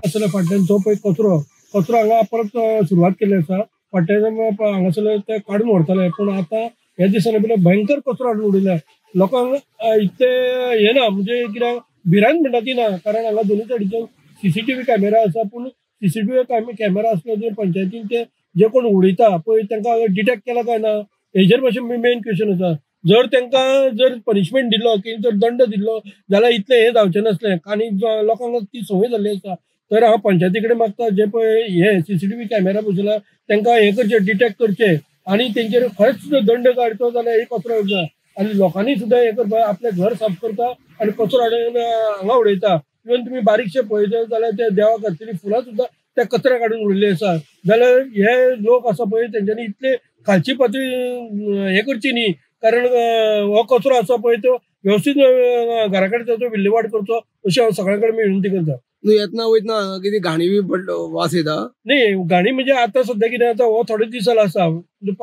आसले फाटल्यान जो पळय कचरो कचरो हांगा परत सुरवात केल्ली आसा. फाटल्यान हांगासरले ते काडून व्हरताले पूण आतां ह्या दिसांनी भितर भयंकर कचरो हाडून उडयला. लोकांक इतले हे ना म्हणजे कित्याक भिरांत म्हणटा ती ना, कारण हांगा दोनूय सायडीच्यान सीसीटीव्ही कॅमेरा आसा. पूण सीसीटीव्ही कॅमेरा आसलो पंचायतीन ते जे कोण उडयता पळय तांकां डिटेक्ट केला काय ना हेजेर मातशें मेन क्वेश्चन आसा. जर तांकां जर पनिशमेंट दिलो की जर दंड दिलो जाल्यार इतलें हें जावचें नासलें. आनी लोकांक ती संवय जाल्ली आसा. तर हांव पंचायती कडेन मागता जे पळय हे सीसीटीव्ही कॅमेरा बसयला तांकां हें करचें डिटेक्ट करचें आनी तेंचेर खरेंच सुद्दां दंड काडचो जाल्यार एक कचरो येवचा. आनी लोकांनी सुद्दां हें करपा आपलें घर साफ करता आनी कचरो हाडून हांगा उडयता. इवन तुमी बारीकशे पळयत जाल्यार ते देवा खातीर फुलां सुद्दां त्या कचऱ्याक हाडून उडयल्ली आसा. जाल्यार हे लोक आसा पळय तेंच्यांनी इतले खालची पातळी हें करची न्ही. कारण हो कचरो आसा पळय तो वेवस्थीत घरा कडेन ताचो विल्लेवाट करचो अशी हांव सगळ्या कडेन विनंती करता. येतना वयतना कितें घाणी बी वास येता? न्ही घाणी म्हणजे आतां सद्या कितें जाता हो थोडे दीस जाला आसा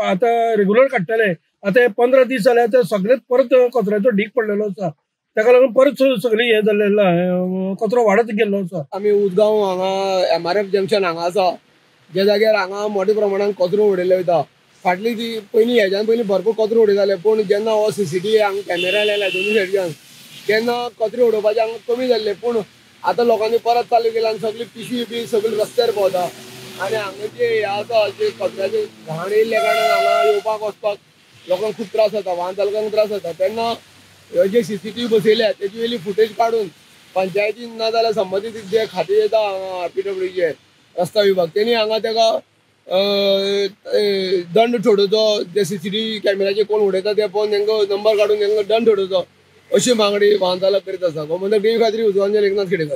आतां रेग्युलर काडटले. आतां हे 15 दीस जाले आतां सगळेच परत कचऱ्याचो ढीग पडलेलो आसा. ताका लागून परत सगळी हे जाल्लेलो कचरो वाडत गेल्लो आसा. आमी उजगांव हांगा MRF जंक्शन हांगा आसा ज्या जाग्यार हांगा मोठ्या प्रमाणात कचरो उडयल्लो वयता. फाटली ती पयलीं हेज्यान पयलीं भरपूर कचरो उडयताले पूण जेन्ना हो CCTV हांगा कॅमेरा लायला दोनूय सायडीच्यान तेन्ना कचरो उडोवपाचें हांगा कमी जाल्लें. पूण आतां लोकांनी परत चालू केला आनी सगळी पिशवी बी सगळी रस्त्यार पावता. आनी हांगा जे हे आसा जे कचऱ्याचे घाण येयल्ल्या कारणान हांगा येवपाक वचपाक लोकांक खूब त्रास जाता, वाहन चालकांक त्रास जाता. तेन्ना ह्यो जे CCTV बसयल्या तेजी वयली फुटेज काडून पंचायतीन ना जाल्यार संबंदीत जे खातें येता हांगा RPWचे रस्ता विभाग तेणी हांगा ताका दंड थोडोवचो. जे CCTV कॅमेराचे कोण उडयता ते पळोवन तांकां नंबर काडून तांकां दंड थोडोवचो अशी मागणी वाहन चालक करीत आसा. गोमंतक टीव्ही खातीर उजगांवच्यान एकनाथ खेडेकर.